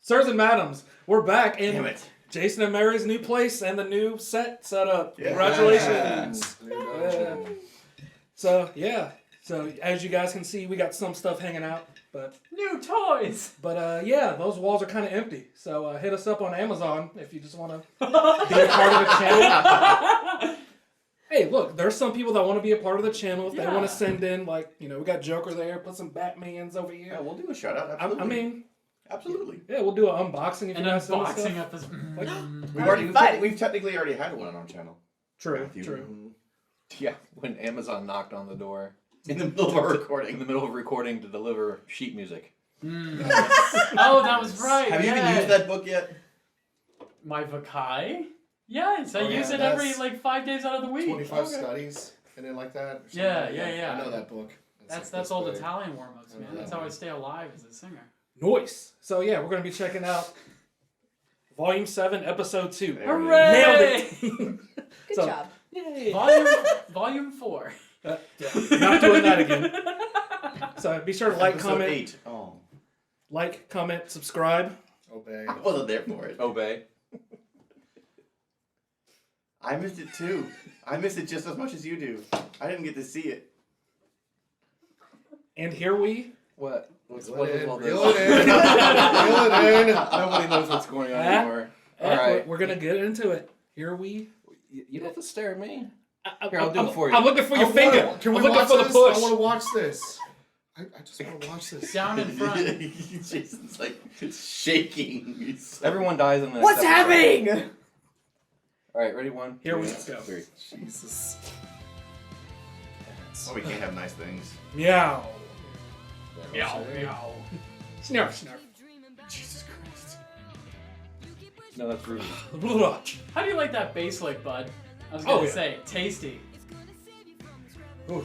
Sirs and madams, we're back in Damn it. Jason and Mary's new place and the new set up. Yeah. Congratulations. So as you guys can see, we got some stuff hanging out, but New toys! yeah, those walls are kind of empty. So hit us up on Amazon if you just want to be a part of the channel. Hey, look, there's some people that want to be a part of the channel. If they want to send in, like, we got Joker there, put some Batmans over here. Yeah, we'll do a shout out. Absolutely. I mean, absolutely. yeah, we'll do an unboxing if you guys send us unboxing stuff. episode. We've technically already had one on our channel. True. Yeah, when Amazon knocked on the door In the middle of our in recording. the middle of recording to deliver sheet music. Oh, that was right. Have you even used that book yet? My Vakai? Yes, I Oh, yeah, use it every that's 5 days out of the week. 25 studies and then like that. Or something. Yeah. I know that book. That's old Italian warm-ups, man. That's how I stay alive as a singer. Nice. So yeah, we're gonna be checking out Volume 7, Episode 2. There we Hooray! Nailed it. Good So- job. Yay. Volume 4. Yeah, not doing that again. So be sure to like, Episode comment, 8. Oh. like, comment, subscribe. Obey. I wasn't there for it. Obey. I missed it too. I missed it just as much as you do. I didn't get to see it. And here we. What? Reel What's it with in. all Reel this? it in. Reel it in. Nobody knows what's going on Ah. anymore. Yeah, All right. we're gonna get into it. Here we. You don't have to stare at me. I, Here, I'll do it for you. I'm looking for your finger. Can we I'm looking watch for the this? push. I want to watch this. I just want to watch this. Down in front. Jason's like shaking. He's like, Everyone dies in the next What's episode. happening? All right, ready? 1, Here 2, we go. 3. Jesus. Oh, we can't have nice things. Meow. Meow, meow. Snarf, snarf. Jesus Christ. No, that's rude. How do you like that bass lick, bud? I was Oh, gonna yeah. say, tasty. Ooh.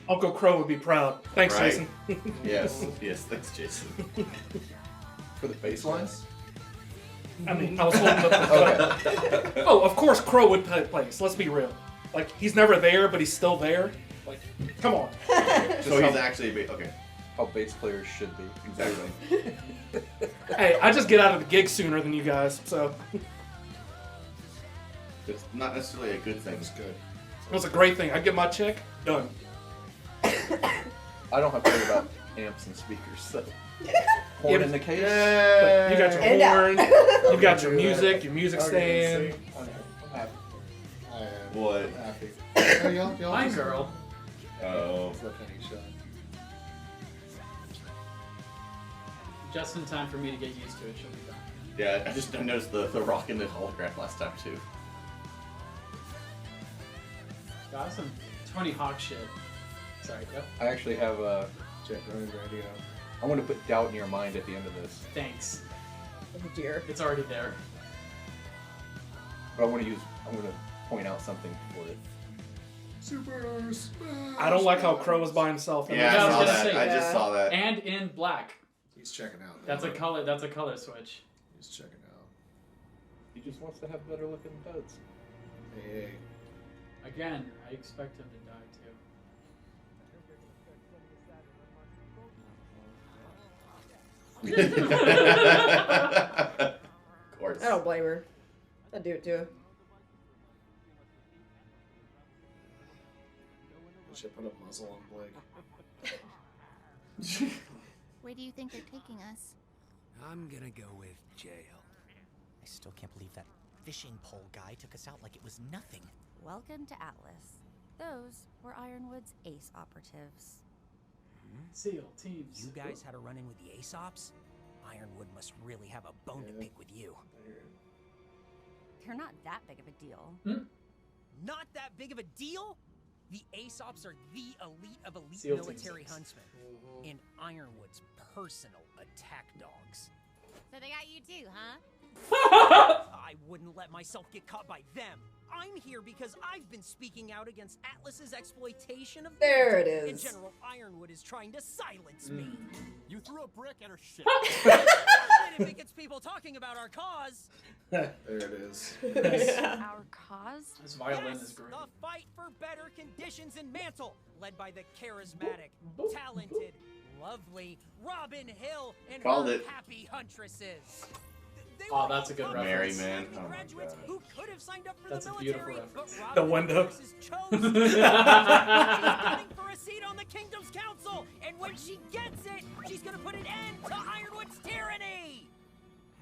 Uncle Crow would be proud. Thanks, Right. Jason. Yes. Yes, thanks, Jason. For the baselines? I mean, I was holding up the Oh, of course Crow would play place. Let's be real. Like, he's never there, but he's still there. Like, come on. So he's actually okay. How bass players should be. Exactly. Hey, I just get out of the gig sooner than you guys, so It's not necessarily a good thing. It's good. it was a great thing. I get my check, done. I don't have to worry about amps and speakers, so. Horn in the case. But you got your And out. horn, you got your music, your music stand. I'm happy. I am What? happy. Hey, y'all Fine just- girl. Oh. Flip any shot. Just in time for me to get used to it. She'll be done. Yeah, I just noticed the rock in the holograph last time too. Got some Tony Hawk shit. Sorry, go. I actually have a. Jet Running Radio. I want to put doubt in your mind at the end of this. Thanks. Oh dear. It's already there. But I want to point out something for it. Super Smash. I don't like how Crow is by himself. Yeah, I I was saw gonna that. say, I just yeah. saw that. And in black. He's checking out. That's a color. That's a color switch. He's checking out. He just wants to have better looking duds. Hey. Again, I expect him to die too. Of course. I don't blame her. I'd do it too. We should put a muzzle on Blake. Where do you think they're taking us? I'm gonna go with jail. I still can't believe that fishing pole guy took us out like it was nothing. Welcome to Atlas. Those were Ironwood's ace operatives. SEAL teams. You guys had a run-in with the Aesops? Ironwood must really have a bone to pick with you. They're not that big of a deal. Not that big of a deal? The Aesops are the elite of elite SEAL military teams. huntsmen. And Ironwood's personal attack dogs. So they got you too, huh? I wouldn't let myself get caught by them. I'm here because I've been speaking out against Atlas's exploitation of There it Delta, is. And General Ironwood is trying to silence me. You threw a brick at her ship. And if it gets people talking about our cause, There it is. Our cause? This violin yes, is great. the fight for better conditions in Mantle, led by the charismatic, talented, lovely Robin Hill and Called her it. happy huntresses. They Oh, were that's a good all reference. Merry man. Academy Oh my graduates God. who could have signed up for That's the a beautiful military, but reference. Robin The and window. the horses chose. She's gunning for a seat on the kingdom's council, and when she gets it, she's gonna put an end to Ironwood's tyranny.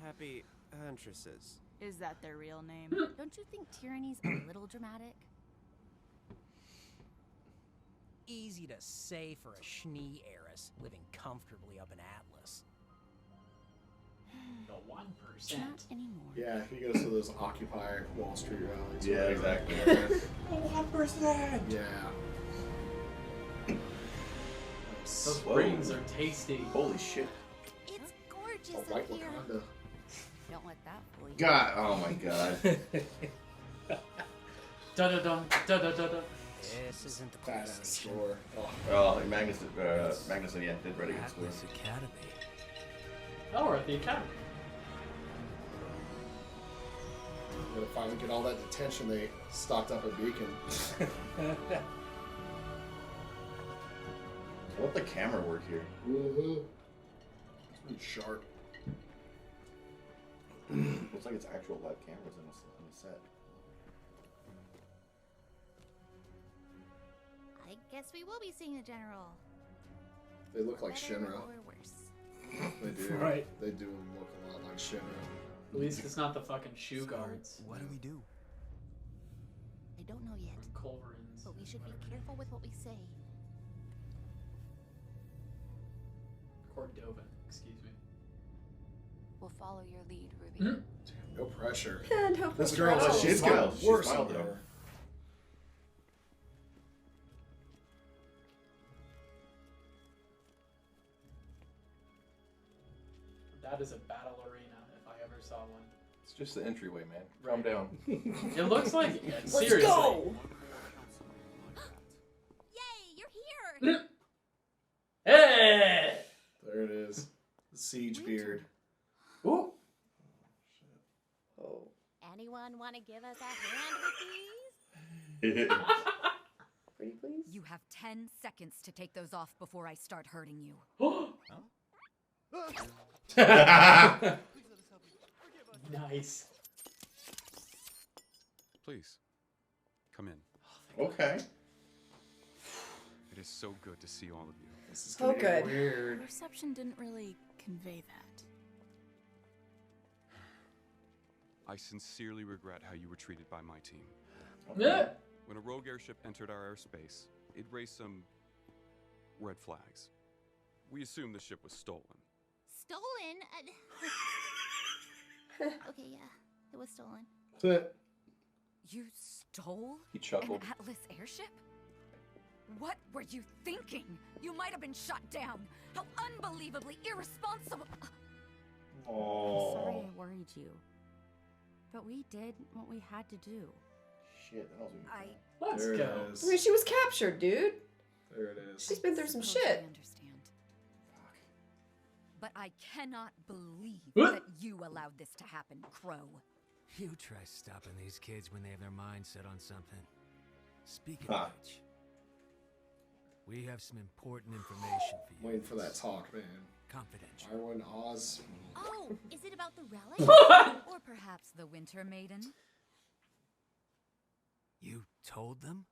Happy Huntresses. Is that their real name? Don't you think tyranny's a little dramatic? Easy to say for a Schnee heiress living comfortably up in Atlas. The 1%. Not anymore. Yeah, he goes to those Occupy Wall Street rallies. Yeah, whatever. exactly. 1%. Yeah. Those Whoa. rings are tasty. Holy shit. It's gorgeous A up white here. Wakanda. Don't let that fool you. God, oh my God. Da da da da da da da. This isn't the Badass score. Oh, Oh, Magnus, yeah, did ready against Atlas Academy. Oh, we're at the academy. I'm gonna finally get all that detention they stocked up at Beacon. What the camera work here? Mm-hmm. It's pretty sharp. Looks like it's actual live cameras on the set. I guess we will be seeing the general. They look like Better Shinra. or worse. They do. Right. They do look a lot like Shinra. At least it's not the fucking shoe guards. What do we do? I don't know yet, Culverins. but we should be careful with what we say. Cordovan, excuse me. We'll follow your lead, Ruby. No pressure. No This pressure girl, at all. she she's smiled. got She worse smiled, than though. her. That is a battle arena if I ever saw one. It's just the entryway, man. Calm Right. down. It looks like Let's seriously. go! Yay, you're here! Hey! There it is. The siege beard. Ooh. Oh. Anyone want to give us a hand with these? Pretty please? You have 10 seconds to take those off before I start hurting you. Nice. Please, come in. Okay. It is so good to see all of you. This is Oh, gonna get good. weird. Reception didn't really convey that. I sincerely regret how you were treated by my team. Yeah. When a rogue airship entered our airspace, it raised some red flags. We assumed the ship was stolen. Stolen? Okay, yeah, it was stolen. You stole He an chuckled. Atlas airship? What were you thinking? You might have been shot down. How unbelievably irresponsible. I'm sorry I worried you. But we did what we had to do. Shit, that was Let's There go. it is. I mean, she was captured, dude. There it is. She's been through some Suppose I shit. understand. But I cannot believe What? that you allowed this to happen, Crow. You try stopping these kids when they have their mind set on something. Speaking Huh. of which, we have some important information for you. Waiting for that talk, man. Confidential. Iron Oz. Oh, is it about the relic? Or perhaps the Winter Maiden? You told them?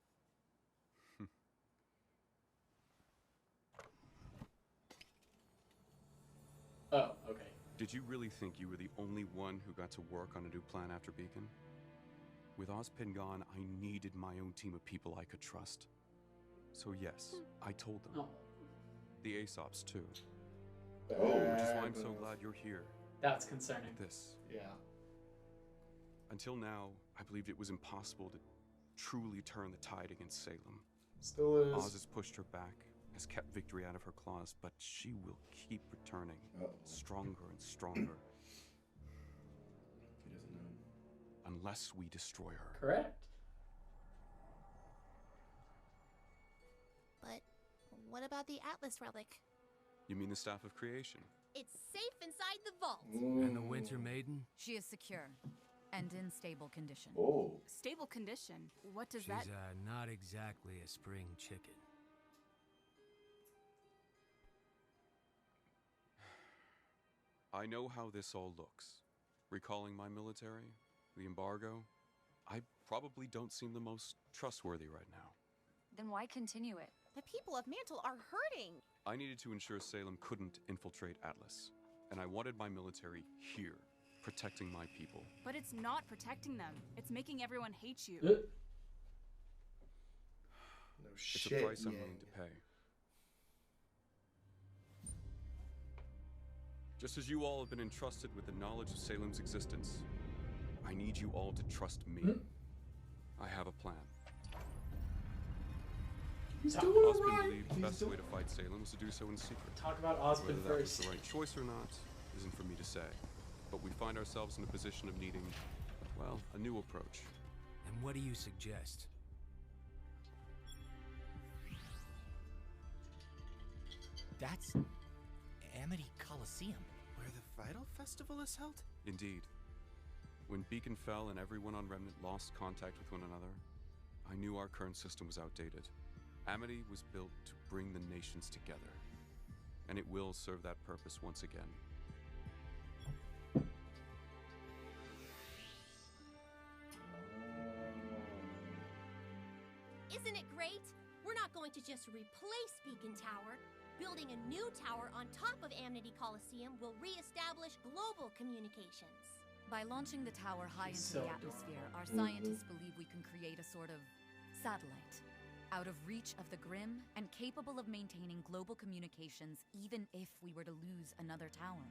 Oh, okay. Did you really think you were the only one who got to work on a new plan after Beacon? With Ozpin gone, I needed my own team of people I could trust. So yes, I told them. Oh, The Aesops too. Oh, Which is why I'm Bad so move. glad you're here. that's concerning. This. Yeah. Until now, I believed it was impossible to truly turn the tide against Salem. Still Oz is. has pushed her back, has kept victory out of her claws, but she will keep returning, stronger and stronger, He doesn't know. unless we destroy her. Correct. But what about the Atlas relic? You mean the Staff of Creation? It's safe inside the vault. And the Winter Maiden? She is secure and in stable condition. Oh. Stable condition? What does that... not exactly a spring chicken. I know how this all looks. Recalling my military, the embargo, I probably don't seem the most trustworthy right now. Then why continue it? The people of Mantle are hurting. I needed to ensure Salem couldn't infiltrate Atlas, and I wanted my military here, protecting my people. But it's not protecting them. It's making everyone hate you. No It's shit. a price I'm Yang. willing to pay. Just as you all have been entrusted with the knowledge of Salem's existence, I need you all to trust me. I have a plan. He's doing Osmond alright. believed the best way to fight Salem was to do so in secret. Talk about Osmond Whether that was first. the right choice or not isn't for me to say. But we find ourselves in a position of needing, well, a new approach. And what do you suggest? That's Amity Coliseum. Where the Vital Festival is held? Indeed. When Beacon fell and everyone on Remnant lost contact with one another, I knew our current system was outdated. Amity was built to bring the nations together, and it will serve that purpose once again. Isn't it great? We're not going to just replace Beacon Tower. Building a new tower on top of Amity Coliseum will re-establish global communications. By launching the tower high into So the atmosphere, our scientists believe we can create a sort of satellite, out of reach of the Grim and capable of maintaining global communications even if we were to lose another tower.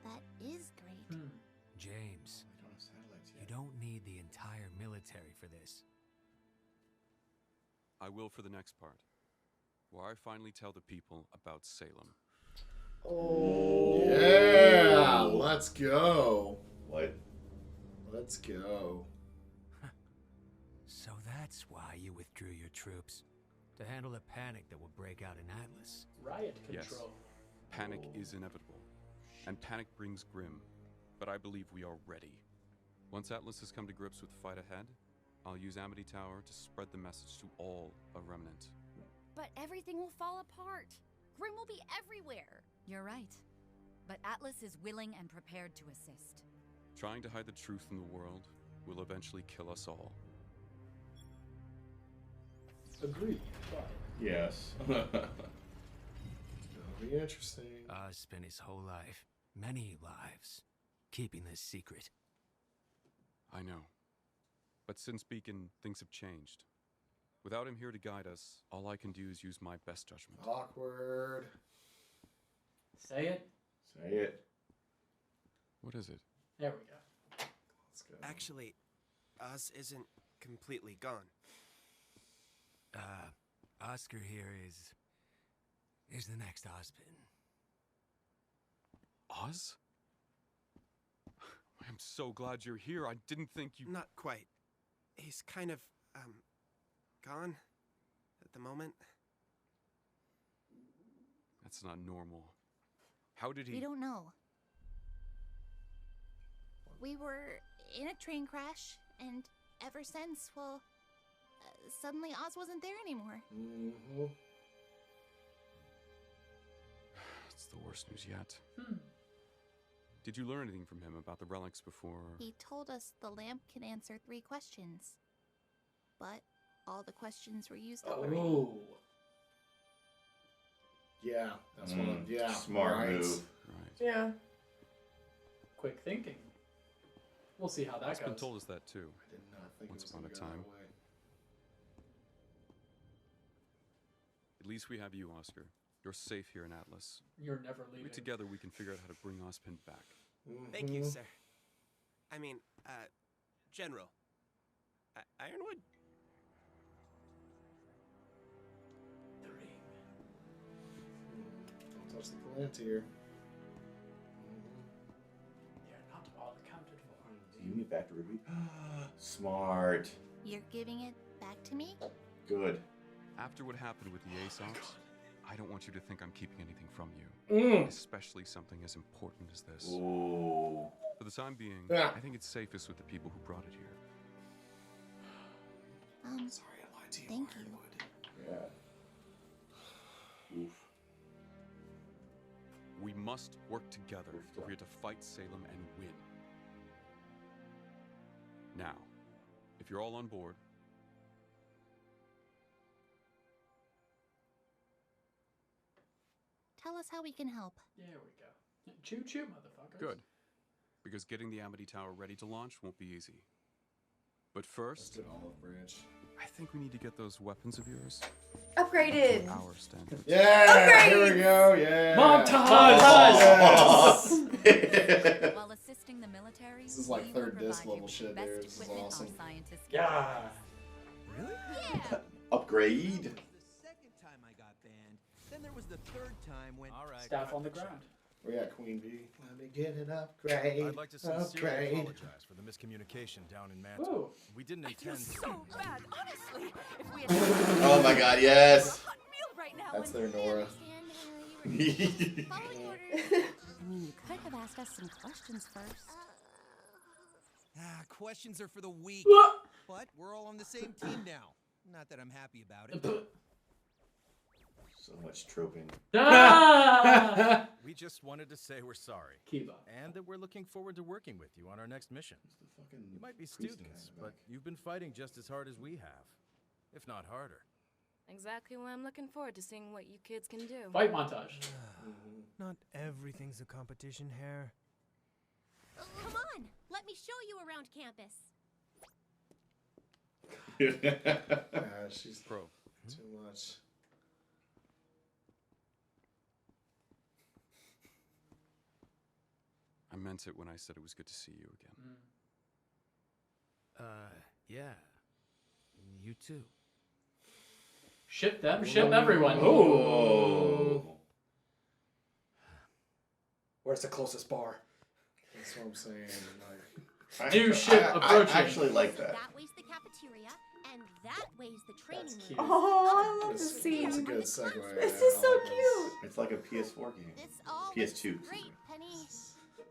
That is great. James, I don't have satellites you yet. don't need the entire military for this. I will for the next part, where I finally tell the people about Salem. Oh yeah, let's go. What? Let's go. So that's why you withdrew your troops. To handle the panic that will break out in Atlas. Riot Yes. control. Panic is inevitable, and panic brings Grim, but I believe we are ready. Once Atlas has come to grips with the fight ahead, I'll use Amity Tower to spread the message to all of Remnant. But everything will fall apart. Grim will be everywhere. You're right. But Atlas is willing and prepared to assist. Trying to hide the truth from the world will eventually kill us all. Agreed. But Yes. That'll be interesting. Oz spent his whole life, many lives, keeping this secret. I know. But since Beacon, things have changed. Without him here to guide us, all I can do is use my best judgment. Awkward. say it. Say it. What is it? There we go. Let's go. Actually, Oz isn't completely gone. Oscar here is the next Ozpin. Oz? I'm so glad you're here. I didn't think you... Not quite. He's kind of, gone at the moment. That's not normal. How did he... We don't know. We were in a train crash, and ever since, well, suddenly Oz wasn't there anymore. Mm-hmm. It's the worst news yet. Did you learn anything from him about the relics before... He told us the lamp can answer 3 questions. But all the questions were used already. Oh. Yeah, that's one of yeah. Smart right. move. Right. Yeah. Quick thinking. We'll see how that Osmond goes. told us that too. I did not think Once it was upon gonna a go that time. way. At least we have you, Oscar. You're safe here in Atlas. You're never leaving. Maybe together we can figure out how to bring Ozpin back. Thank you, Mhm. sir. I mean, General. Ironwood? The ring. Don't touch the Palantir. They're not all accounted for. Do you get back to Ruby? Smart. You're giving it back to me? Good. After what happened with the Aesops, I don't want you to think I'm keeping anything from you. Especially something as important as this. Ooh. For the time being, Yeah. I think it's safest with the people who brought it here. Sorry, I lied to you. Thank you. Ironwood. Yeah. Oof. We must work together if we're to fight Salem and win. Now, if you're all on board, Tell us how we can help. There we go. Choo choo, motherfuckers. good. Because getting the Amity Tower ready to launch won't be easy. But first, Olive Branch. I think we need to get those weapons of yours Upgraded. to our standards. Yeah, here we go. Yeah. Montage. While assisting the military, This is like we will third disc provide you level with shit the best there. This is equipment our awesome. scientists can Yeah. Really? Yeah. Upgrade. Then there was the third time when. All right. Staff on the ground. We got Queen Bee. Let me get an upgrade. I'd like to sincerely Upgrade. apologize for the miscommunication down in Mantle. Ooh. We didn't intend to. So bad, honestly. If we had Oh my God, yes. right now, That's their Nora. Follow orders. I mean, you could have asked us some questions first. Questions are for the weak. But we're all on the same team now. Not that I'm happy about it. So much troping. We just wanted to say we're sorry. Keep up. And that we're looking forward to working with you on our next mission. You might be students, but you've been fighting just as hard as we have, if not harder. Exactly why I'm looking forward to seeing what you kids can do. Fight montage. Not everything's a competition, Hare. Come on, let me show you around campus. She's Pro. too much. I meant it when I said it was good to see you again. Yeah. You too. Ship them, ship everyone. Oh. Where's the closest bar? That's what I'm saying. New ship approaching. I actually like that. That way's the cafeteria, and that way's the training room. Oh, I love this scene. It's a good segue. This is so cute. It's like a PS4 game. This all PS2. looks great, Penny.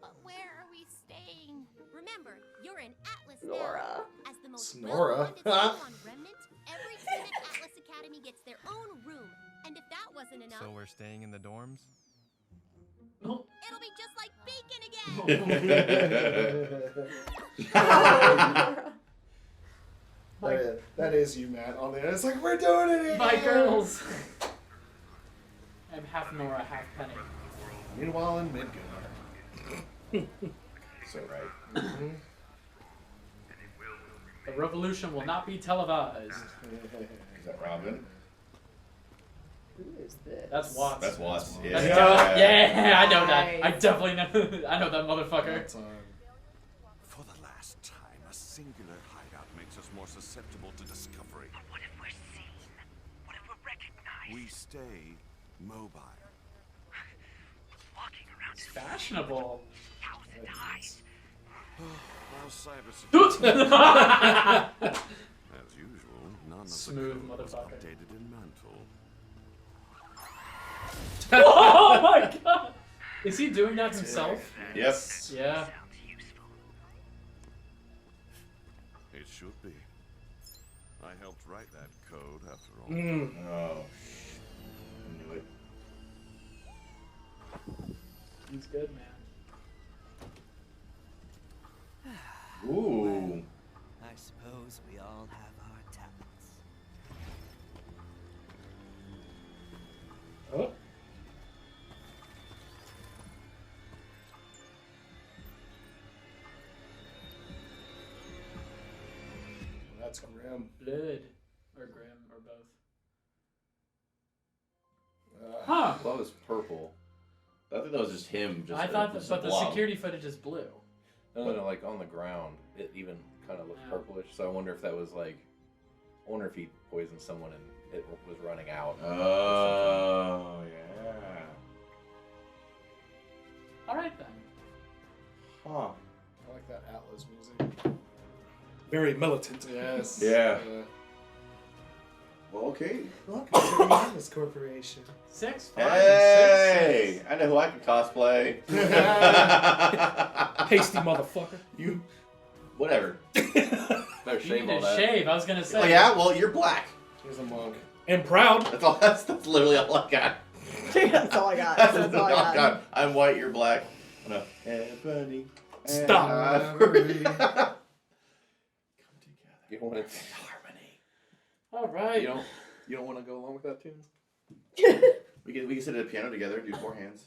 But where are we staying? Remember, you're in Atlas Nora. now. As the most Snora. well-funded school on Remnant, every team at Atlas Academy gets their own room. And if that wasn't enough, So we're staying in the dorms? No. it'll be just like Beacon again. That is you, Matt, on the end. It's like, we're doing it again. My girls. I'm half Nora, half Penny. Meanwhile, in Midgar. So right. The revolution will not be televised. Is that Robin? Who is this? That's Watts. That's Watts. Yeah. That's yeah, I know that. I definitely know. I know that motherfucker. For the last time, a singular hideout makes us more susceptible to discovery. But what if we're seen? What if we're recognized? We stay mobile. Walking around It's fashionable. thousand eyes. Well, cybersecurity. Doot! As usual, none of Smooth the code was motherfucker. updated in Mantle. Oh my god! Is he doing that himself? Yep. Yeah. It should be. I helped write that code after all. Oh. I knew it. He's good, man. Ooh. I suppose we all have our talents. Oh. That's grim. Blood. Or Grim, or both. I thought it was purple. I think that was just him. Just I thought, just but a the blob. security footage is blue. No, like on the ground, it even kind of looked Yeah. purplish. So I wonder if that was like, I wonder if he poisoned someone and it was running out. Oh, yeah. Alright then. Huh. I like that Atlas music. Very militant. Yes. Yeah. Well, okay. Welcome to the Atlas Corporation. 6, 5, Hey! 6, 6. I know who I can cosplay. Hasty motherfucker. You. Whatever. Better You shave need all to that. shave, I was gonna say. Oh, yeah? Well, you're black. Here's a monk. And proud. That's literally all I got. That's all I got. That's all I got. God, I'm white, you're black. No. Ebony. Stop. Ivory. You want it harmony. All right. You don't want to go along with that tune? We can sit at a piano together and do 4 hands.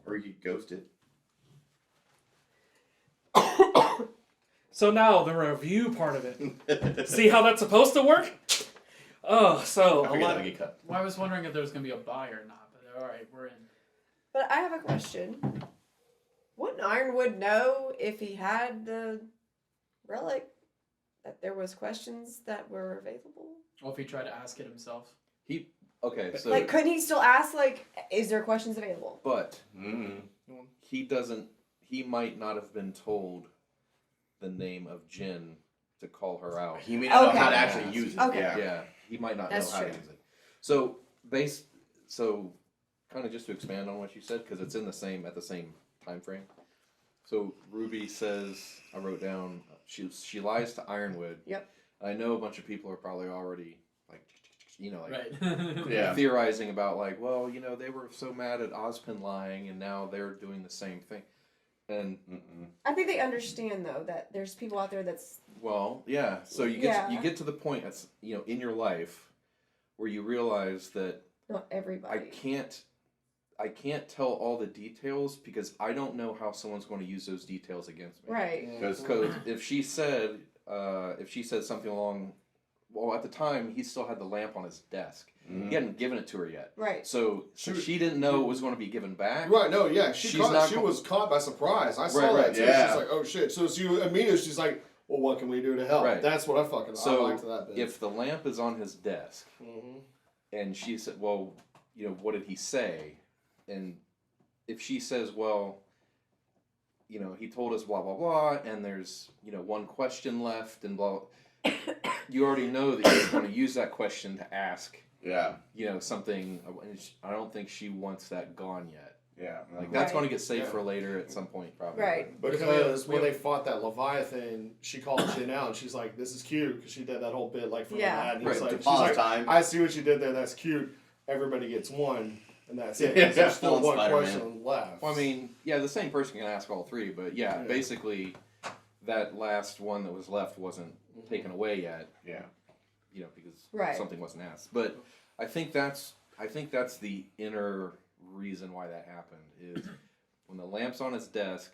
Or you could ghost it. So now the review part of it. See how that's supposed to work? Oh, so I forget how to get cut. Well, I was wondering if there was going to be a buy or not, but all right, we're in. But I have a question. Wouldn't Ironwood know if he had the relic that there was questions that were available? Well, if he tried to ask it himself. Okay, so Like, couldn't he still ask, like, is there questions available? but he doesn't. He might not have been told the name of Jin to call her out. He may not know how to actually use it. Okay. Yeah, he might not That's know how true. to use it. So kind of just to expand on what you said, because it's at the same time frame. So Ruby says, I wrote down, she lies to Ironwood. Yep. I know a bunch of people are probably already like Right. Yeah. theorizing about like, well, they were so mad at Ozpin lying, and now they're doing the same thing. And I think they understand, though, that there's people out there that's... well, yeah. So you get to the point that's in your life where you realize that Not everybody. I can't tell all the details because I don't know how someone's going to use those details against me. Right. Because if she said something along, well, at the time he still had the lamp on his desk. He hadn't given it to her yet. Right. So she didn't know it was going to be given back. Right, no, yeah. She She's was caught by surprise. I saw that too. Yeah. She's like, oh shit. So immediately she's like, well, what can we do to help? Right. That's what I fucking I liked that bit. If the lamp is on his desk, and she said, well, what did he say? And if she says, well, he told us blah, blah, blah, and there's, one question left, and blah, you already know that he's going to use that question to ask, something. I don't think she wants that gone yet. Yeah. Like, that's going to get saved for later at some point, probably. Right. Because when they fought that Leviathan, she called Jin out, and she's like, this is cute, because she did that whole bit, like, for the lad. And he's Right, like, to pause time. I see what you did there, that's cute. Everybody gets one, and that's it. Yeah, There's still one Spider-Man. question left. Well, I mean, yeah, the same person can ask all three, but basically, that last one that was left wasn't taken away yet. Yeah. Because something wasn't asked. But I think that's the inner reason why that happened is when the lamp's on his desk,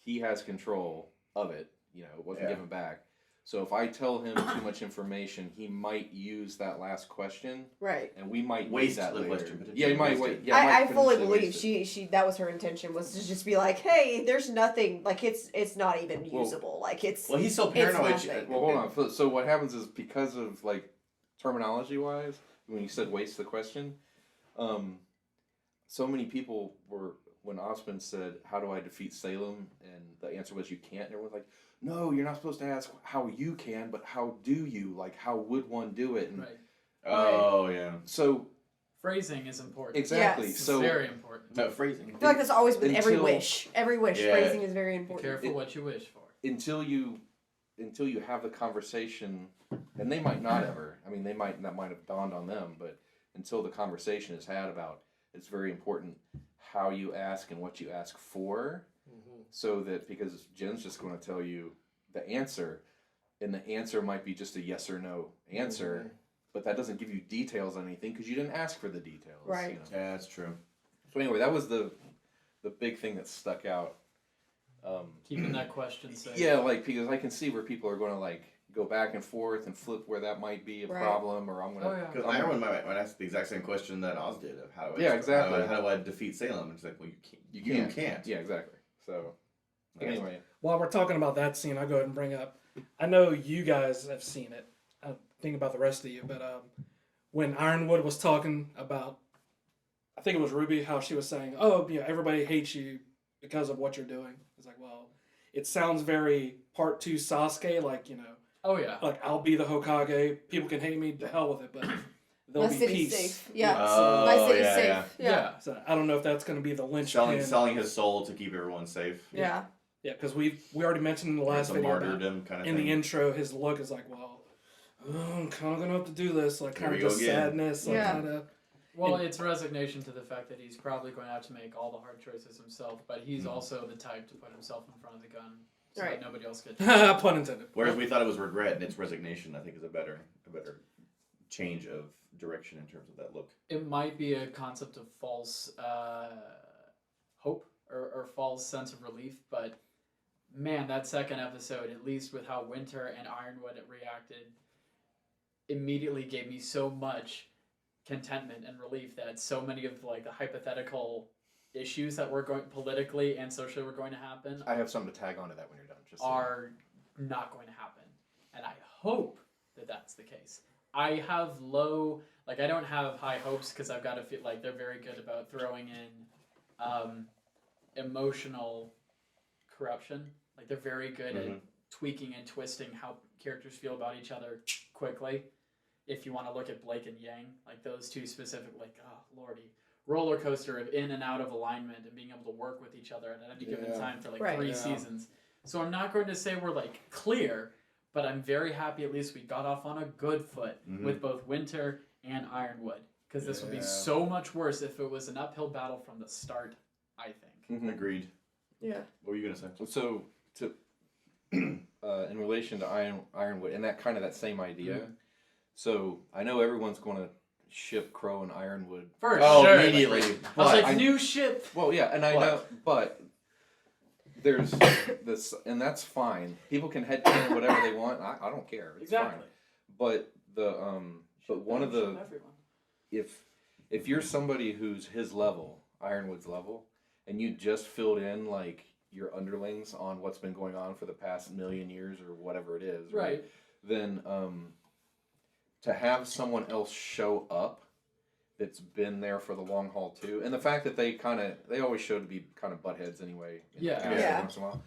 he has control of it. It wasn't given back. So if I tell him too much information, he might use that last question. Right. And we might Waste use that the later. question, but Yeah, he might wait. Yeah, I might fully potentially believe waste it. she that was her intention, was to just be like, hey, there's nothing, like, it's not even usable. Like, it's... Well, he's so paranoid. Well, hold on. So what happens is because of, like, terminology-wise, when you said waste the question, so many people were, when Osmond said, how do I defeat Salem? And the answer was, you can't. And everyone's like, no, you're not supposed to ask how you can, but how do you? Like, how would one do it? And, Oh, yeah. So... phrasing is important. Exactly. Yes. So It's very important. No, phrasing. I feel like that's always with every wish. Every wish, phrasing is very Be important. careful what you wish for. Until you have the conversation, and they might not ever. I mean, that might have dawned on them, but until the conversation is had about, it's very important how you ask and what you ask for, so that because Jen's just going to tell you the answer, and the answer might be just a yes or no answer, but that doesn't give you details on anything because you didn't ask for the details. Right. Yeah, that's true. So anyway, that was the big thing that stuck out. Keeping that question safe. Yeah, like, because I can see where people are going to, like, go back and forth and flip where that might be a problem, or I'm going to... Because Iron might ask the exact same question that Oz did of how do I defeat Salem? It's like, well, you can't. Yeah, exactly. So, anyway. While we're talking about that scene, I'll go ahead and bring up, I know you guys have seen it. I don't think about the rest of you, but when Ironwood was talking about, I think it was Ruby, how she was saying, oh, everybody hates you because of what you're doing. It's like, well, it sounds very Part 2 Sasuke, like, oh yeah, like, I'll be the Hokage, people can hate me, to hell with it, but there'll My be city's peace. safe. Yeah. My city's safe. Yeah. So I don't know if that's going to be the linchpin. Selling his soul to keep everyone safe. Yeah. Yeah, because we already mentioned in the last video about, martyrdom kind of in thing. the intro, his look is like, well, I'm kind of going to have to do this, like, kind of we go just again. sadness, like, kind of... Well, it's resignation to the fact that he's probably going to have to make all the hard choices himself, but he's also the type to put himself in front of the gun so that nobody else gets Pun intended. Whereas we thought it was regret, and it's resignation. I think is a better change of direction in terms of that look. It might be a concept of false hope or false sense of relief, but man, that second episode, at least with how Winter and Ironwood reacted, immediately gave me so much contentment and relief that so many of like the hypothetical issues that were going politically and socially were going to happen. I have something to tag onto that when you're done. Just are not going to happen, and I hope that that's the case. I have I don't have high hopes because I've got to feel like they're very good about throwing in emotional corruption. Like they're very good at tweaking and twisting how characters feel about each other quickly. If you want to look at Blake and Yang, like those two specific, like, oh, lordy, roller coaster of in and out of alignment and being able to work with each other at any given time for like 3 seasons. So I'm not going to say we're like clear, but I'm very happy at least we got off on a good foot with both Winter and Ironwood. Because this would be so much worse if it was an uphill battle from the start, I think. Agreed. Yeah. What were you going to say? So, in relation to Ironwood, and that same idea, so I know everyone's going to ship Crow and Ironwood. For sure. Immediately. I was like, new ship. Well, yeah, and I know, but there's this, and that's fine. People can headcanon whatever they want. I don't care. It's fine. But but one of the, if you're somebody who's his level, Ironwood's level, and you just filled in like your underlings on what's been going on for the past million years or whatever it is, right? Then to have someone else show up that's been there for the long haul too, and the fact that they always show to be kind of buttheads anyway. Once in a while.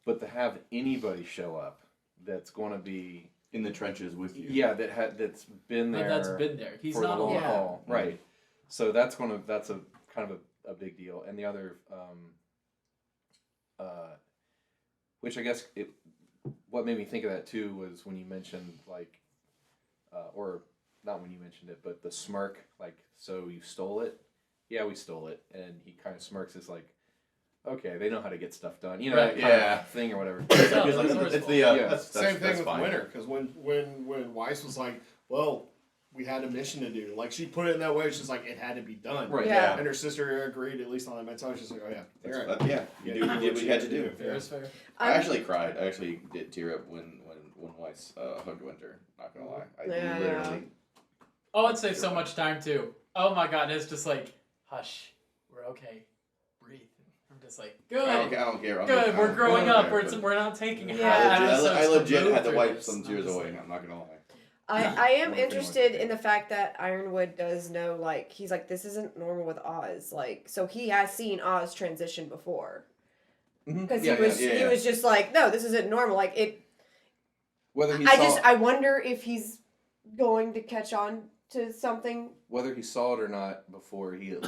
But to have anybody show up that's going to be in the trenches with you, that's been there. That's been there. He's for not the long alone. haul, right? So that's a kind of a big deal. And the other, which I guess what made me think of that too was when you mentioned like, or not when you mentioned it, but the smirk, like, so you stole it? Yeah, we stole it. And he kind of smirks, is like, okay, they know how to get stuff done, you know, that kind of thing or whatever. It's the same thing with Winter, because when Weiss was like, well, we had a mission to do, like she put it in that way, she's like, it had to be done, right? Yeah. And her sister agreed, at least on that mentality. She's like, oh yeah, you did what you had to do. Fair is fair. I actually cried. I actually did tear up when Weiss hugged Winter. Not gonna lie, I literally. Oh, it saves so much time too. Oh my god, it's just like, hush, we're okay, breathe. I'm just like, good. I don't care. Good, we're growing up. We're not taking I legit had to wipe some tears away. I'm not gonna lie. I am interested in the fact that Ironwood does know, like, he's like, this isn't normal with Oz. Like, so he has seen Oz transition before. Because he was just like, no, this isn't normal. Like, it. Whether he I wonder if he's going to catch on to something. Whether he saw it or not before, he at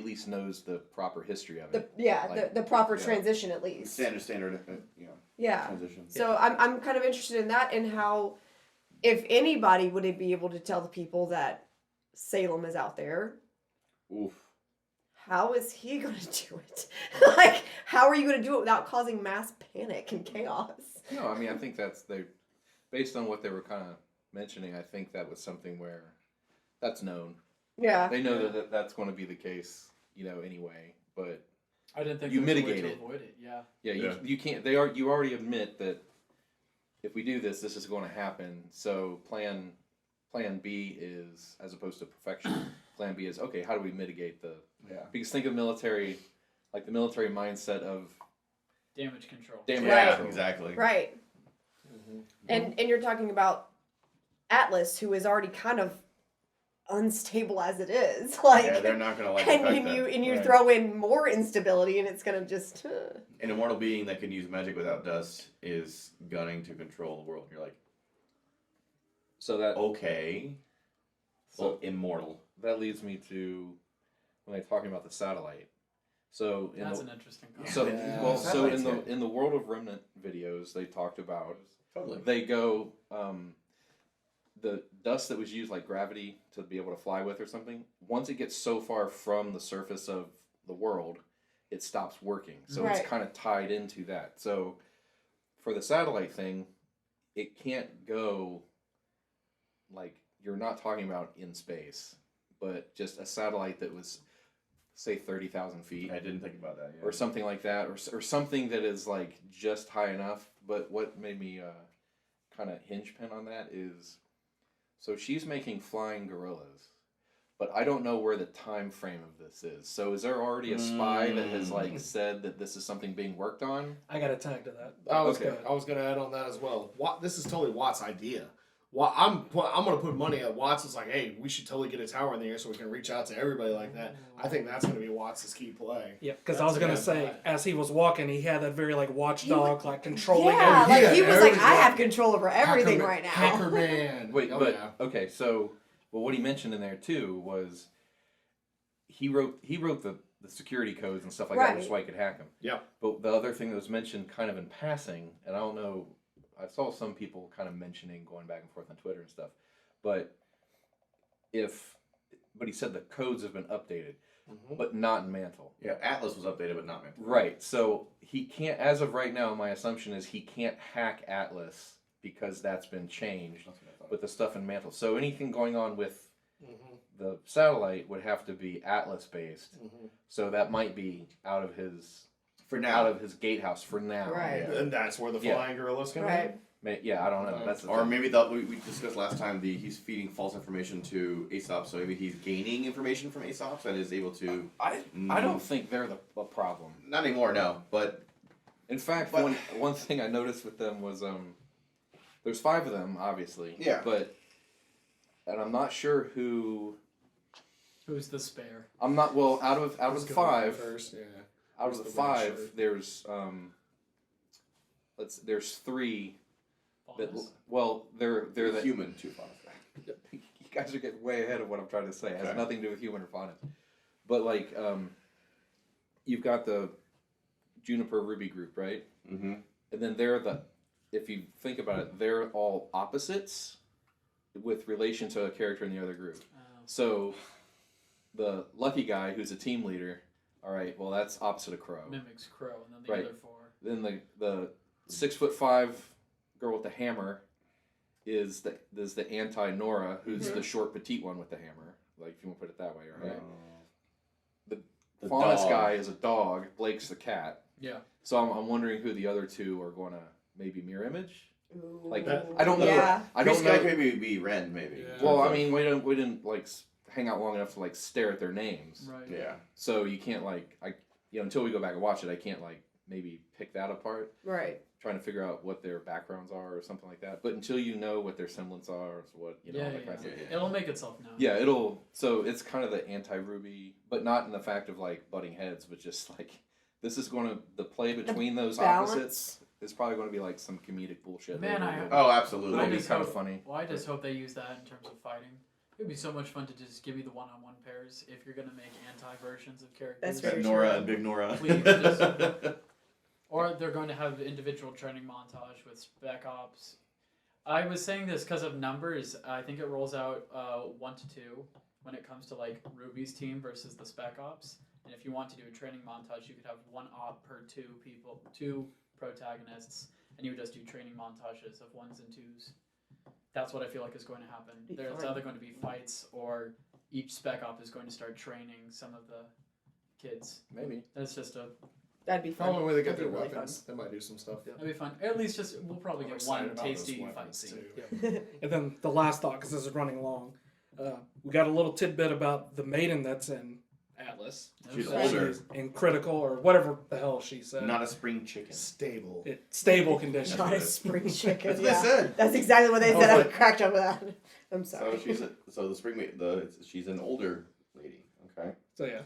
least knows the proper history of it. The proper transition at least. Standard, transition. So I'm kind of interested in that and how, if anybody would be able to tell the people that Salem is out there. Oof. How is he going to do it? Like, how are you going to do it without causing mass panic and chaos? No, I mean, I think based on what they were kind of mentioning, I think that was something where that's known. Yeah. They know that that's going to be the case, anyway, but I didn't think you there was mitigate a way it. to avoid it. Yeah. Yeah, you can't. You already admit that if we do this is going to happen. So plan B is, as opposed to perfection, plan B is, okay, how do we mitigate the... Yeah. Because think of military, like the military mindset of... Damage control. Control. Exactly. Right. And you're talking about Atlas, who is already kind of unstable as it is. Like, they're not going to like and you throw in more instability, and it's going to just... An immortal being that can use magic without dust is gunning to control the world. You're like... So that... Okay. Well, immortal. That leads me to when they're talking about the satellite. So that's an interesting concept. So in the World of Remnant videos, they talked about they go the dust that was used, like gravity, to be able to fly with or something, once it gets so far from the surface of the world, it stops working. So it's kind of tied into that. So for the satellite thing, it can't go, like, you're not talking about in space, but just a satellite that was, say, 30,000 feet. I didn't think about that, yeah. Or something like that, or something that is, like, just high enough. But what made me kind of hinge pin on that is, so she's making flying gorillas, but I don't know where the time frame of this is. So is there already a spy that has, like, said that this is something being worked on? I got a tag to that. I was going to add on that as well. This is totally Watt's idea. I'm going to put money at Watts. It's like, hey, we should totally get a tower in the air so we can reach out to everybody like that. I think that's going to be Watts' key play. Yeah, because I was going to say, as he was walking, he had that very, like, watchdog, like, controlling everything. Like, he was like, I have control over everything right now. Hacker man. Wait, okay, so, well, what he mentioned in there, too, was he wrote the security codes and stuff like that, which is why he could hack them. Yeah. But the other thing that was mentioned kind of in passing, and I don't know, I saw some people kind of mentioning going back and forth on Twitter and stuff, but he said the codes have been updated, but not in Mantle. Yeah, Atlas was updated, but not Mantle. Right, so he can't, as of right now, my assumption is he can't hack Atlas because that's been changed with the stuff in Mantle. So anything going on with the satellite would have to be Atlas-based, so that might be out of his... For now. Out of his gatehouse for now. Right. Yeah. And that's where the flying gorillas come in? Yeah, I don't know. That's or maybe we discussed last time he's feeding false information to Aesop, so maybe he's gaining information from Aesop and is able to... I don't think they're the problem. Not anymore, no. But in fact, one thing I noticed with them was there's 5 of them, obviously. Yeah. And I'm not sure who's the spare. I'm not out of the 5. First, yeah. Out of the 5, there's there's 3 that they're the human too. You guys are getting way ahead of what I'm trying to say. It has nothing to do with human or fauna. But like you've got the Juniper Ruby group, right? Mm-hmm. And then if you think about it, they're all opposites with relation to a character in the other group. So the lucky guy who's a team leader, all right, well, that's opposite of Crow. Mimics Crow, and then the other 4. Then the 6'5" girl with the hammer is the anti-Nora, who's the short, petite one with the hammer. Like, if you want to put it that way, right? The Faunus guy is a dog. Blake's the cat. Yeah. So I'm wondering who the other 2 are going to maybe mirror image. Ooh. Like I don't know. Yeah. I don't know. Maybe be Ren, maybe. Yeah. Well, I mean, we didn't like hang out long enough to like stare at their names. Right. Yeah. So you can't like until we go back and watch it, I can't like maybe pick that apart. Right. Trying to figure out what their backgrounds are or something like that. But until you know what their semblance are, or what all that kind of stuff. It'll make itself known. Yeah, so it's kind of the anti-Ruby, but not in the fact of like butting heads, but just like the play between those opposites is probably going to be like some comedic bullshit. Man, absolutely. It'll be kind of funny. Well, I just hope they use that in terms of fighting. It would be so much fun to just give you the one-on-one pairs if you're going to make anti-versions of characters. That's very Nora and Big Nora. Please, or they're going to have individual training montage with Spec Ops. I was saying this because of numbers. I think it rolls out 1 to 2 when it comes to like Ruby's team versus the Spec Ops. And if you want to do a training montage, you could have 1 op per 2 protagonists, and you would just do training montages of 1s and 2s. That's what I feel like is going to happen. There's either going to be fights, or each Spec Op is going to start training some of the kids. Maybe. That's just that'd be fun. Probably when they get their That'd be really weapons, they might do some stuff. That'd be fun. At least we'll probably get one tasty fight scene. And then the last thought, because this is running long, we got a little tidbit about the maiden that's in Atlas. She's older. In critical, or whatever the hell she said. Not a spring chicken. Stable. Stable condition. Not a spring chicken. That's what they said. That's exactly what they said. I cracked up with that. I'm sorry. She's an older lady. Okay.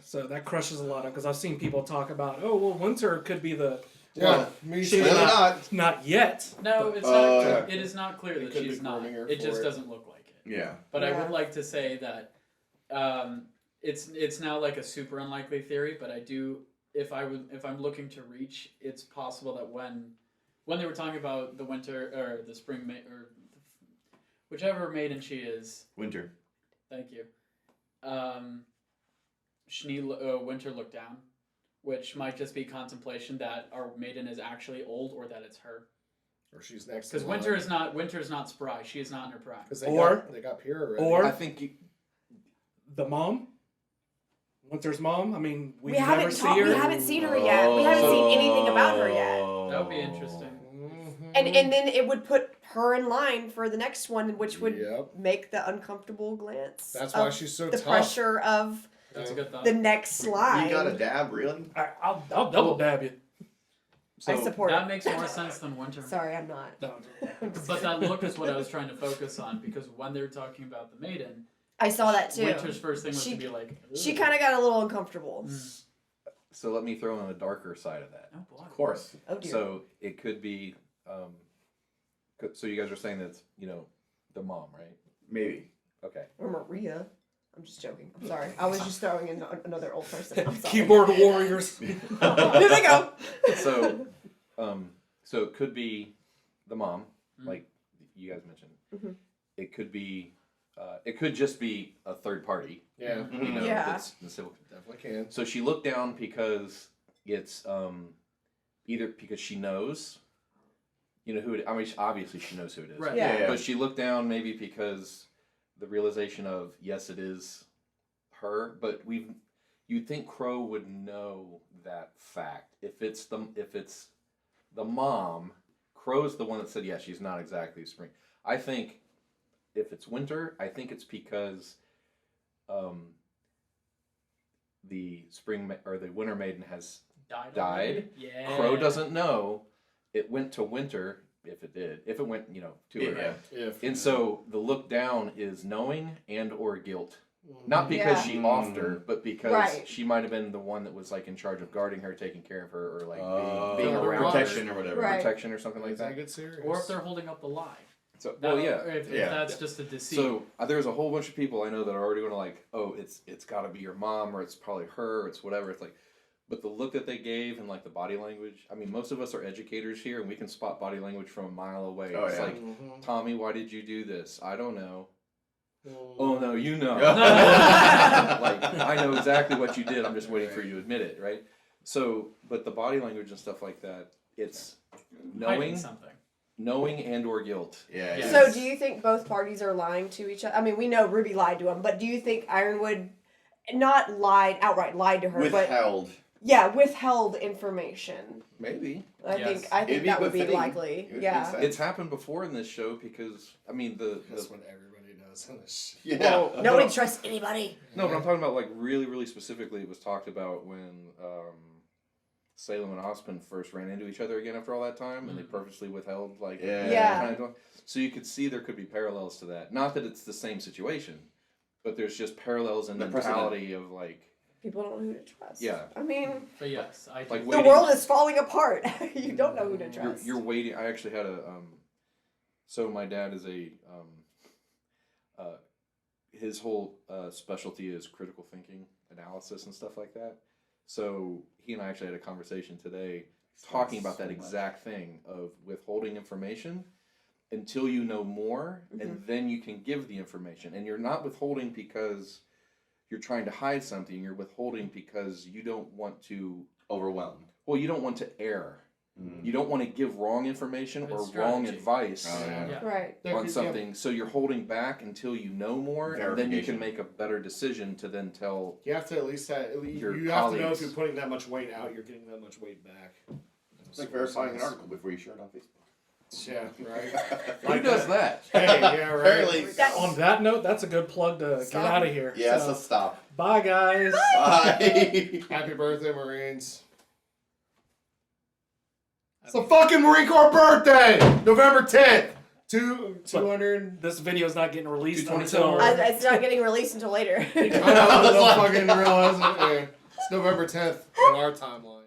So that crushes a lot of, because I've seen people talk about, Winter could be the. Yeah, she's not yet. No, it's not. It is not clear that she's not. It just doesn't look like it. Yeah. But I would like to say that it's now like a super unlikely theory. But I do, if I'm looking to reach, it's possible that when they were talking about the winter or the spring or whichever maiden she is. Winter. Thank you. Winter looked down, which might just be contemplation that our maiden is actually old, or that it's her. Or she's next. Because Winter is not spry. She is not in her prime. Because they got Pyrrha already. Or I think the mom. Winter's mom. I mean, we haven't never see her. We haven't seen her yet. We haven't seen anything about her yet. That would be interesting. And then it would put her in line for the next one, which would make the uncomfortable glance. That's why she's so the tough. Pressure of That's a good thought. the next slide. You got a dab, really? I'll double dab you. I support that it. makes more sense than Winter. Sorry, I'm not. But that look is what I was trying to focus on, because when they're talking about the maiden, I saw that too. Winter's first thing was to be like, ugh. She kind of got a little uncomfortable. So let me throw in a darker side of that. Oh boy. Of course. Oh dear. So it could be. So you guys are saying that's the mom, right? Maybe. Okay. Or Maria. I'm just joking. I'm sorry. I was just throwing in another old person. I'm sorry. Keyboard warriors. Here they go. So it could be the mom, like you guys mentioned. Mm-hmm. It could be. It could just be a third party. Yeah. That's the civil. Definitely can. So she looked down because it's either because she knows, who it. I mean, obviously she knows who it is. Right. Yeah. But she looked down maybe because the realization of yes, it is her. But you'd think Crow would know that fact. If it's the mom, Crow's the one that said, yeah, she's not exactly spring. I think if it's Winter, I think it's because the the Winter Maiden has died. Yeah. Crow doesn't know. It went to Winter, if it did. If it went, to her. And so the look down is knowing and or guilt. Not because she offed her, but because she might have been the one that was like in charge of guarding her, taking care of her, or like being around protection her, or whatever. Protection or something like that. Or if they're holding up the lie. So, if that's just a deceit. So there's a whole bunch of people I know that are already going to like, oh, it's got to be your mom, or it's probably her, or it's whatever. It's like, but the look that they gave and like the body language. I mean, most of us are educators here, and we can spot body language from a mile away. It's like, Tommy, why did you do this? I don't know. Oh no, you know. Like, I know exactly what you did. I'm just waiting for you to admit it, right? So, but the body language and stuff like that, it's knowing something. Knowing and or guilt. Yeah. So do you think both parties are lying to each other? I mean, we know Ruby lied to him, but do you think Ironwood not outright lied to her, withheld? Withheld information. Maybe. I think that would be likely. It's happened before in this show because that's what everybody does in this. Yeah. Well, nobody trusts anybody. No, but I'm talking about like really, really specifically. It was talked about when Salem and Osmond first ran into each other again after all that time, and they purposely withheld kind of. So you could see there could be parallels to that. Not that it's the same situation, but there's just parallels in the mentality of like. People don't know who to trust. Yeah. I mean, but yes, the world is falling apart. You don't know who to trust. You're waiting. I actually had so my dad is his whole specialty is critical thinking, analysis, and stuff like that. So he and I actually had a conversation today talking about that exact thing of withholding information until you know more, and then you can give the information. And you're not withholding because you're trying to hide something. You're withholding because you don't want to overwhelm. Well, you don't want to err. You don't want to give wrong information or wrong advice on something. So you're holding back until you know more, and then you can make a better decision to then tell. You have to at least your you have to know if you're putting that much weight out, you're getting that much weight back. It's like verifying an article before you share it on Facebook. Yeah, right. Who does that? Hey, yeah, right. Apparently. On that note, that's a good plug to get out of here. Yes, let's stop. Bye, guys. Bye. Happy birthday, Marines. It's the fucking Marine Corps birthday! November 10th! 200. This video's not getting released until... It's not getting released until later. I don't fucking realize it. Yeah. It's November 10th on our timeline.